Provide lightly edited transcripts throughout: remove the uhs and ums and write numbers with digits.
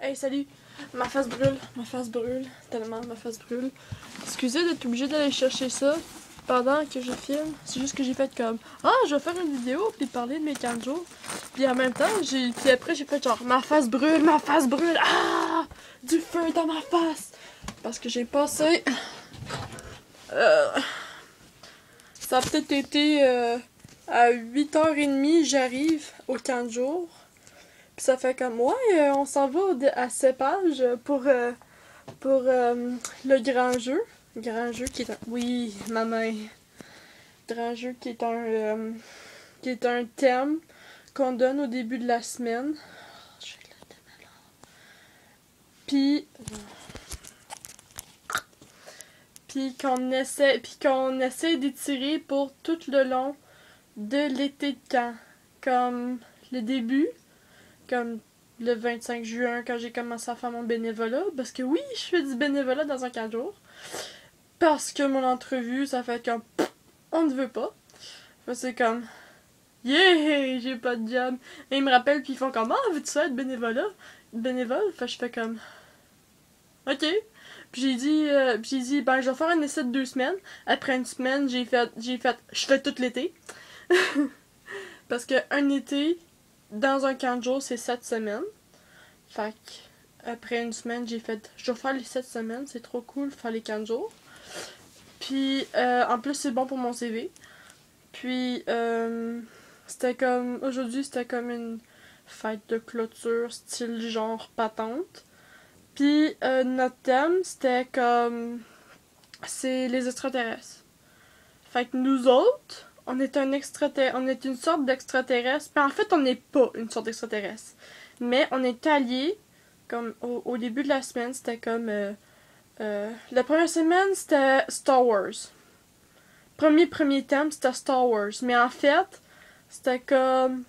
Hey, salut! Ma face brûle, tellement ma face brûle. Excusez d'être obligé d'aller chercher ça pendant que je filme. C'est juste que j'ai fait comme ah, je vais faire une vidéo puis parler de mes 15 jours. Puis en même temps, puis après j'ai fait genre ma face brûle, ah! Du feu dans ma face! Parce que j'ai passé. Ça a peut-être été à 8h30, j'arrive au 15 jours. Puis ça fait comme, ouais, on s'en va à cépage pour le grand jeu. Grand jeu qui est un... Oui, ma main. Grand jeu qui est un thème qu'on donne au début de la semaine. Je vais le thème alors. Puis qu'on essaie d'étirer pour tout le long de l'été de camp. Comme le début. Comme le 25 juin quand j'ai commencé à faire mon bénévolat. Parce que oui, je fais du bénévolat dans un 4 jours. Parce que mon entrevue, ça fait comme on ne veut pas. C'est comme yeah, j'ai pas de job. Et ils me rappellent puis ils font comme ah, veux-tu être bénévole? Fait que je fais comme ok. Puis j'ai dit ben je vais faire un essai de 2 semaines. Après une semaine, je fais tout l'été. Parce que un été dans un 15 jours, c'est 7 semaines. Fait que, après une semaine, je vais faire les 7 semaines, c'est trop cool de faire les 15 jours. Puis, en plus, c'est bon pour mon CV. Puis, aujourd'hui, c'était comme une fête de clôture, style genre patente. Puis, notre thème, c'était comme, c'est les extraterrestres. Fait que nous autres, on est une sorte d'extraterrestre. Puis en fait, on n'est pas une sorte d'extraterrestre. Mais on est alliés, comme au début de la semaine, c'était comme... la première semaine, c'était Star Wars. Premier thème, c'était Star Wars. Mais en fait, c'était comme...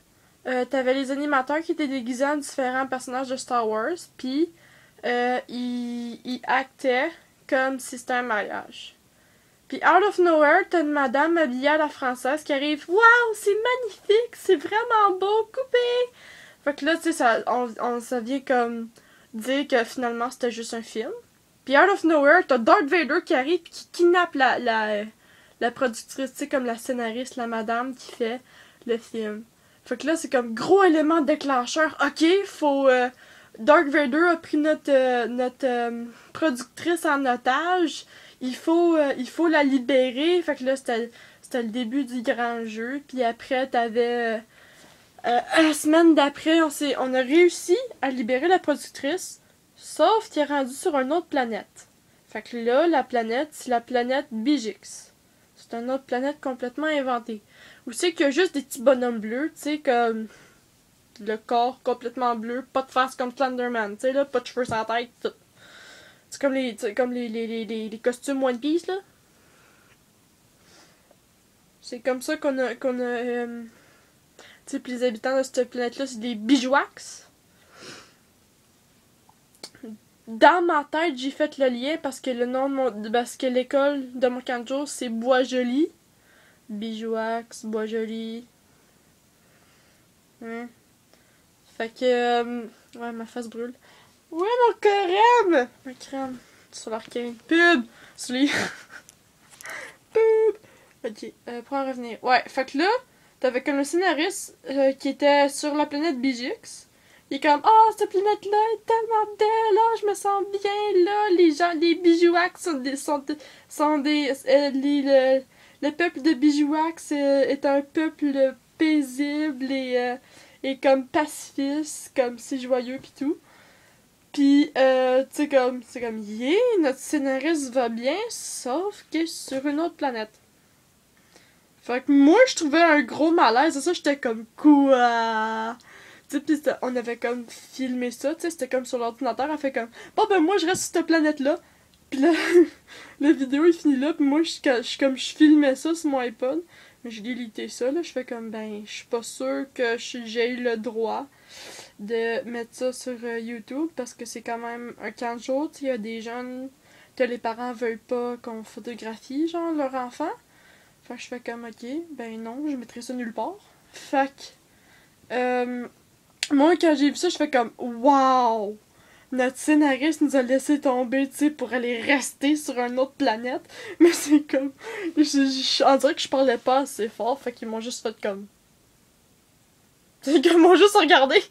t'avais les animateurs qui étaient déguisés en différents personnages de Star Wars. Puis, ils actaient comme si c'était un mariage. Puis out of nowhere, t'as une madame habillée à la française qui arrive. Waouh, c'est magnifique, c'est vraiment beau, coupé! Fait que là, tu sais, ça vient comme dire que finalement c'était juste un film. Puis out of nowhere, t'as Darth Vader qui arrive et qui kidnappe la productrice, tu sais, comme la scénariste, la madame qui fait le film. Fait que là, c'est comme gros élément déclencheur. Ok, faut. Darth Vader a pris notre productrice en otage. Il faut la libérer. Fait que là, c'était le début du grand jeu. Puis après, t'avais... la semaine d'après, on a réussi à libérer la productrice. Sauf qu'elle est rendue sur une autre planète. Fait que là, la planète, c'est la planète Bijix. C'est une autre planète complètement inventée. Où c'est qu'il y a juste des petits bonhommes bleus, tu sais, comme... Le corps complètement bleu, pas de face comme Slenderman, tu sais, là, pas de cheveux sur la tête, tout. C'est comme les costumes One Piece, là. C'est comme ça qu'on a tu sais, puis les habitants de cette planète-là, c'est des bijouax. Dans ma tête, j'ai fait le lien parce que parce que l'école de mon canjo, c'est Bois-Joli. Bijouax, Bois-Joli. Hein. Fait que, ouais, ma face brûle. Ouais, mon crème! Ma crème. Sur l'arcane. Pub! Sur les... Pub! Ok, pour en revenir. Ouais, fait que là, t'avais comme le scénariste qui était sur la planète Bijix. Il est comme, oh, cette planète-là est tellement belle, oh, je me sens bien là. Les gens, les bijouacs le peuple de bijouacs est un peuple paisible et comme pacifiste, comme c'est joyeux pis tout. Pis, tu sais, c'est comme, yeah, notre scénariste va bien, sauf que sur une autre planète. Fait que moi, je trouvais un gros malaise, et ça, j'étais comme, quoi? Tu sais, pis on avait comme filmé ça, tu sais, c'était comme sur l'ordinateur, elle fait comme, bon, ben moi, je reste sur cette planète-là. Pis là, la vidéo est finie là, pis moi, je filmais ça sur mon iPod. Mais j'ai délité ça, là, je fais comme, ben, je suis pas sûre que j'ai eu le droit de mettre ça sur YouTube parce que c'est quand même un 15 jours, il y a des jeunes que les parents veulent pas qu'on photographie, genre, leur enfant. Fait que je fais comme, ok, ben non, je mettrai ça nulle part. Fait que, moi, quand j'ai vu ça, je fais comme, wow! notre scénariste nous a laissé tomber, tu sais, pour aller rester sur une autre planète. Mais c'est comme... on dirait que je parlais pas assez fort, fait qu'ils m'ont juste fait comme... Ils m'ont juste regardé.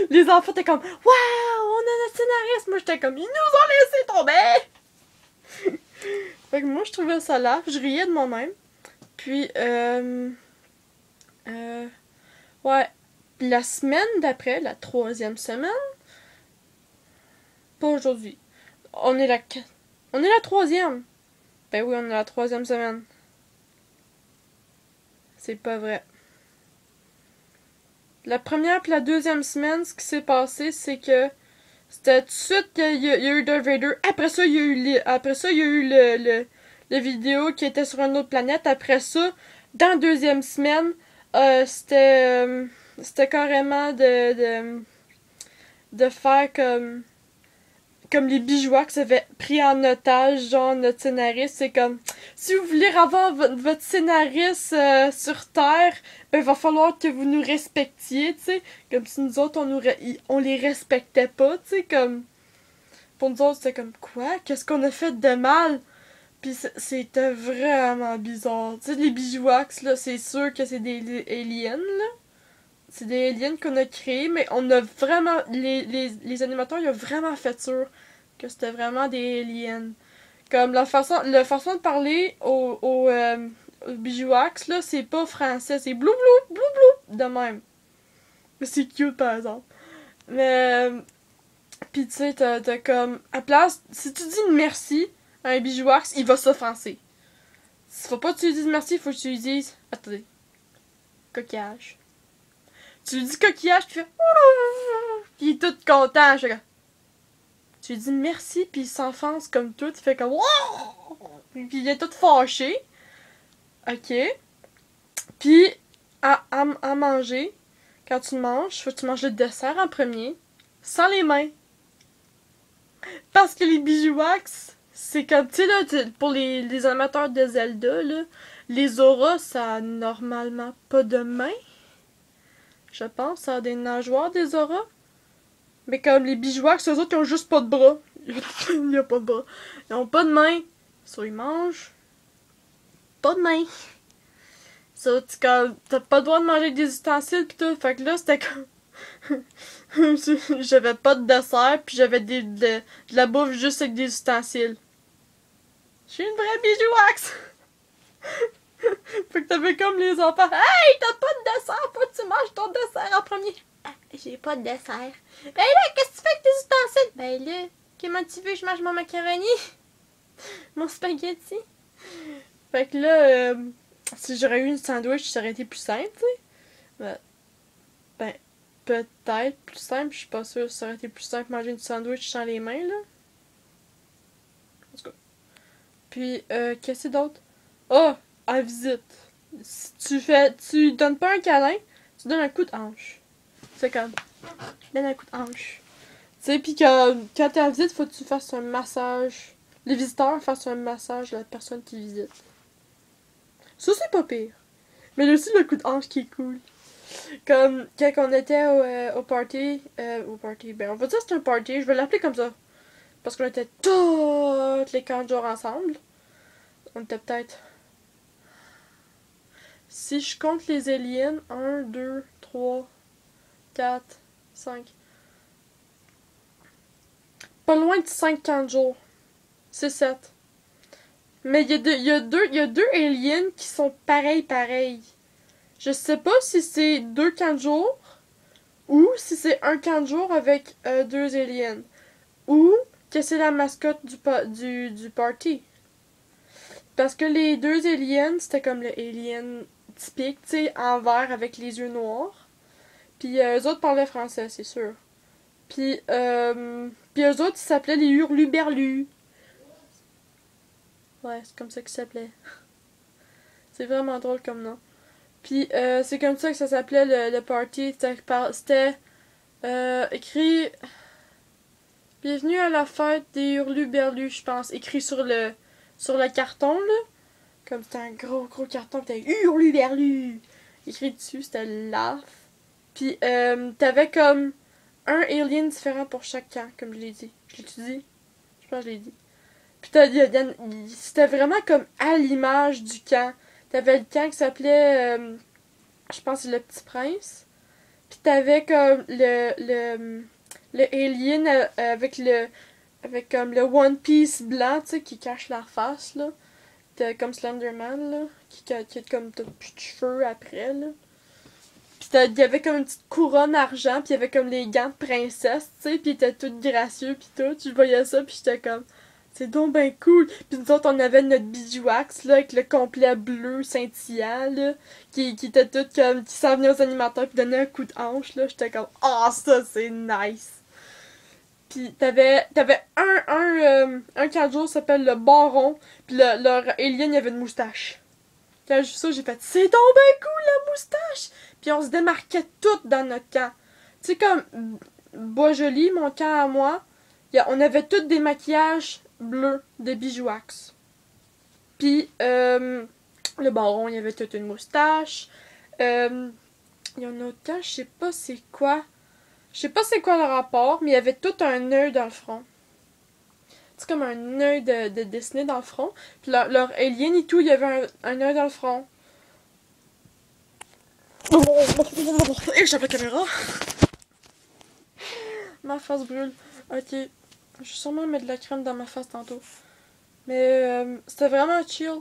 Les enfants étaient comme, waouh, on a notre scénariste. Moi, j'étais comme, ils nous ont laissé tomber. Fait que moi, je trouvais ça là. Je riais de moi-même. Puis, ouais. La semaine d'après, la 3e semaine, pas aujourd'hui. On est la 3e. Ben oui, on est la 3e semaine. C'est pas vrai. La première puis la 2e semaine, ce qui s'est passé, c'est que c'était tout de suite qu'il y a eu Darth Vader. Après ça, il y a eu le vidéo qui était sur une autre planète. Après ça, dans la 2e semaine, c'était carrément de faire comme les Bijoux qui s'avaient pris en otage, genre notre scénariste. C'est comme, si vous voulez avoir votre scénariste sur Terre, ben il va falloir que vous nous respectiez, tu sais. Comme si nous autres, on les respectait pas, tu sais, comme... Pour nous autres, c'était comme, quoi? Qu'est-ce qu'on a fait de mal? Puis c'était vraiment bizarre. Tu sais, les Bijoux, là, c'est sûr que c'est des aliens, là. C'est des aliens qu'on a créés, mais on a vraiment... Les animateurs, ils ont vraiment fait sûr que c'était vraiment des aliens. Comme la façon de parler au Bijoux, là, c'est pas français, c'est blou blou, blou blou, de même. Mais c'est cute, par exemple. Mais... Pis tu sais, t'as comme... À place, si tu dis merci à un Bijoux, il va s'offenser. Faut pas que tu lui dises merci, faut que tu lui dises... Attendez. Coquillage. Tu lui dis coquillage, tu fais... Pis il est tout content. Je fais comme... Tu lui dis merci, pis il s'enfonce comme tout. Il fait comme... Pis il est tout fâché. Ok. Pis, à manger, quand tu manges, faut que tu manges le dessert en premier. Sans les mains. Parce que les Bijoux, c'est comme... Tu sais, là, pour les amateurs de Zelda, là, les auras, ça a normalement pas de mains. Je pense, ça a des nageoires, des auras. Mais comme les Bijoux, eux autres, ils ont juste pas de bras. Il y a pas de bras. Ils ont pas de mains. Soit ils mangent. Pas de mains. Ça, t'as pas le droit de manger avec des ustensiles pis tout. Fait que là, c'était comme... J'avais pas de dessert pis j'avais de la bouffe juste avec des ustensiles. Je suis une vraie Bijoux. Fait que t'avais comme les enfants. Hey, t'as pas de dessert, faut que tu manges ton dessert en premier. Ah, j'ai pas de dessert. Ben là, qu'est-ce que tu fais avec tes ustensiles? Ben là, comment tu veux que je mange mon macaroni? Mon spaghetti? Fait que là, si j'aurais eu une sandwich, ça aurait été plus simple, tu sais. Ben, peut-être plus simple, je suis pas sûre. Ça aurait été plus simple manger une sandwich sans les mains, là. En tout cas. Puis, qu'est-ce d'autre? Oh! À visite. Si tu donnes pas un câlin, tu donnes un coup de hanche. C'est comme, donne un coup de hanche. Tu sais, pis quand t'es à visite, faut que tu fasses un massage. Les visiteurs fassent un massage à la personne qui visite. Ça, c'est pas pire. Mais il y a aussi le coup de hanche qui est cool. Comme quand on était au party, ben on va dire que c'était un party, je vais l'appeler comme ça. Parce qu'on était toutes les 40 jours ensemble. On était peut-être... Si je compte les aliens, 1, 2, 3, 4, 5. Pas loin de 50 jours. C'est 7. Mais il y a deux aliens qui sont pareils. Je sais pas si c'est 2 camps de jour ou si c'est un camp de jour avec 2 aliens. Ou que c'est la mascotte du party. Parce que les 2 aliens, c'était comme le alien typique, tu sais, en vert avec les yeux noirs. Puis eux autres parlaient français, c'est sûr. Puis eux autres, ils s'appelaient les Hurluberlus. Ouais, c'est comme ça qu'ils s'appelaient. C'est vraiment drôle comme nom. Puis c'est comme ça que ça s'appelait le party. C'était écrit... Bienvenue à la fête des Hurluberlus, je pense. Écrit sur le carton, là. Comme c'était un gros carton, c'était Hurluberlus. Écrit dessus, c'était LAF. Puis t'avais comme un alien différent pour chaque camp, comme je l'ai dit. Je l'ai-tu dit? Je pense que je l'ai dit. Puis c'était vraiment comme à l'image du camp. T'avais le camp qui s'appelait, je pense, c'est le Petit Prince. Puis t'avais comme le alien avec comme le One Piece blanc, tu sais, qui cache la face, là. T'as comme Slenderman, là, qui a comme plus de cheveux après, là. Pis il y avait comme une petite couronne argent, pis il y avait comme les gants de princesse, tu sais, pis il était tout gracieux pis tout. Je voyais ça pis j'étais comme, c'est donc ben cool. Pis nous autres, on avait notre bijoux-axe, là, avec le complet bleu scintillant, là, qui était tout comme, qui s'en venait aux animateurs pis donnait un coup de hanche, là. J'étais comme, ah, ça c'est nice. Pis t'avais un canjo s'appelle le Baron, pis leur alien, il avait une moustache. Quand j'ai vu ça, j'ai fait, c'est donc ben cool la moustache! Puis on se démarquait toutes dans notre camp. Tu sais, comme Bois-Joli, mon camp à moi, on avait tous des maquillages bleus, de bijoux-axe. Puis le Baron, il avait toute une moustache. Il y a un autre camp, je sais pas c'est quoi. Je sais pas c'est quoi le rapport, mais il y avait tout un œil dans le front. C'est comme un œil de Disney dans le front. Puis leur alien et tout, il y avait un œil dans le front. Et je tape la caméra. Ma face brûle. Ok. Je vais sûrement mettre de la crème dans ma face tantôt. Mais c'était vraiment chill.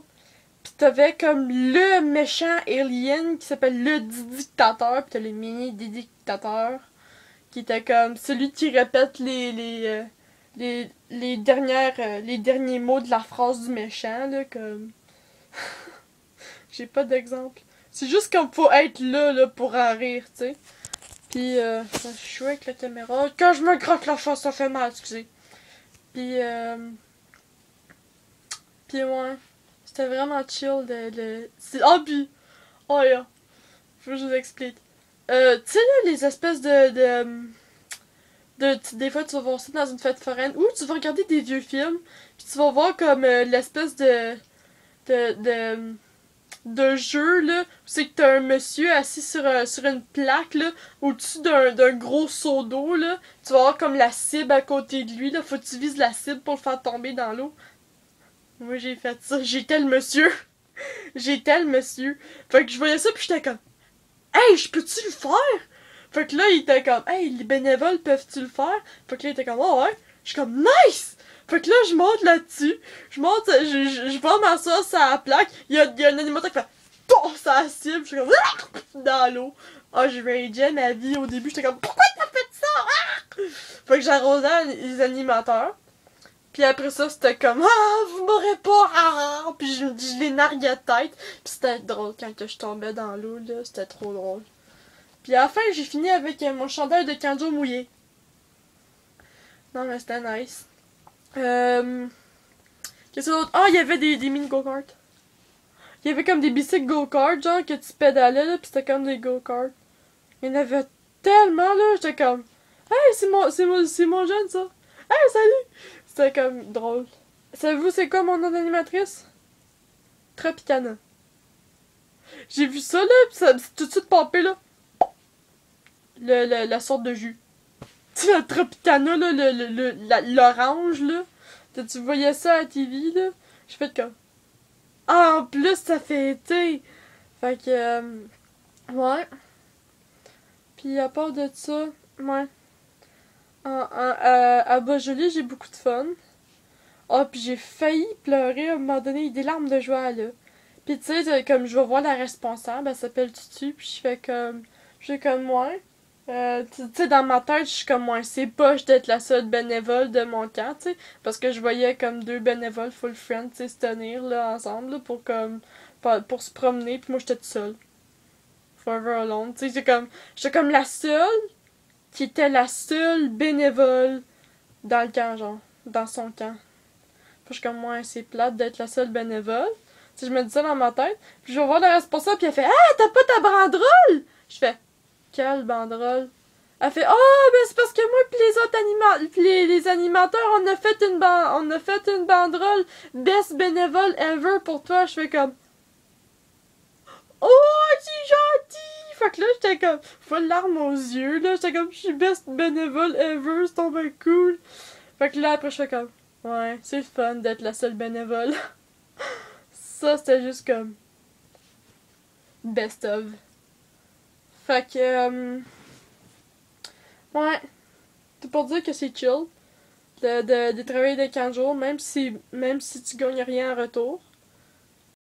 Pis t'avais comme le méchant alien qui s'appelle le dictateur. Pis t'as le mini dictateur. Qui était comme celui qui répète les derniers mots de la phrase du méchant. Là, comme... J'ai pas d'exemple. C'est juste comme faut être là pour en rire, tu sais. Puis, je suis avec la caméra. Quand je me croque la face, ça fait mal, excusez. Puis, ouais. C'était vraiment chill Ah, puis... Oh, yeah. Faut que je vous explique. Tu sais, là, les espèces des fois, tu vas voir ça dans une fête foraine, ou tu vas regarder des vieux films, puis tu vas voir comme l'espèce de jeu, là, c'est que t'as un monsieur assis sur une plaque, là, au-dessus d'un gros seau d'eau, là. Tu vas avoir comme la cible à côté de lui, là. Faut que tu vises la cible pour le faire tomber dans l'eau. Moi, j'ai fait ça. J'étais le monsieur. J'étais le monsieur. Fait que je voyais ça, puis j'étais comme, hey, je peux-tu le faire? Fait que là, il était comme, hey, les bénévoles peuvent-tu le faire? Fait que là, il était comme, oh ouais. Je suis comme, nice! Fait que là, je monte là-dessus. Je monte, je vais m'asseoir sur la plaque. Il y a un animateur qui fait, bon, ça cible. Je suis comme, dans l'eau. Ah, je rageais ma vie au début. J'étais comme, pourquoi t'as fait ça? Ah! Fait que j'arrosais les animateurs. Puis après ça, c'était comme, ah, vous m'aurez pas, ah! Puis je les narguais de tête. Puis c'était drôle quand je tombais dans l'eau, là. C'était trop drôle. Puis à la fin, j'ai fini avec mon chandail de canjo mouillé. Non, mais c'était nice. Qu'est-ce d'autre? Ah, il y avait des mini go-karts. Il y avait comme des bicycles go-karts, genre, que tu pédalais, là, pis c'était comme des go-karts. Il y en avait tellement, là, j'étais comme, hey, c'est mon jeune, ça. Hey, salut! C'était comme drôle. Savez-vous c'est quoi mon nom d'animatrice? Tropicana. J'ai vu ça, là, pis ça tout de suite pompé, là. La sorte de jus. Tu sais, la Tropicana, là, l'orange, là. Tu voyais ça à la TV, là. J'ai fait comme... Ah, en plus, ça fait été. Fait que... ouais. Puis à part de ça, ouais. À Beaujolais, j'ai beaucoup de fun. Ah, puis j'ai failli pleurer à un moment donné, des larmes de joie, là. Puis tu sais, comme je vais voir la responsable, elle s'appelle Tutu, puis je fais comme moi. Tu sais, dans ma tête, je suis comme moi, c'est poche d'être la seule bénévole de mon camp, tu sais, parce que je voyais comme deux bénévoles full friends, tu sais, se tenir, là, ensemble, là, pour se promener, puis moi, j'étais toute seule. Forever alone, tu sais, j'étais comme la seule qui était la seule bénévole dans le camp, genre, dans son camp. Puis je suis comme, moi, c'est plate d'être la seule bénévole. Tu sais, je me dis ça dans ma tête, puis je vais voir la responsable, puis elle fait, ah, t'as pas ta banderole? Je fais, quelle banderole? Elle fait, oh, ben c'est parce que moi pis les autres les animateurs, on a fait une banderole best bénévole ever pour toi. Je fais comme, oh, c'est gentil! Fait que là, j'étais comme, full larmes aux yeux, là. J'étais comme, je suis best bénévole ever, c'est tombé cool. Fait que là, après, je fais comme, ouais, c'est le fun d'être la seule bénévole. Ça, c'était juste comme, best of. Fait que, ouais, c'est pour dire que c'est chill de travailler des 15 jours, même si tu gagnes rien en retour.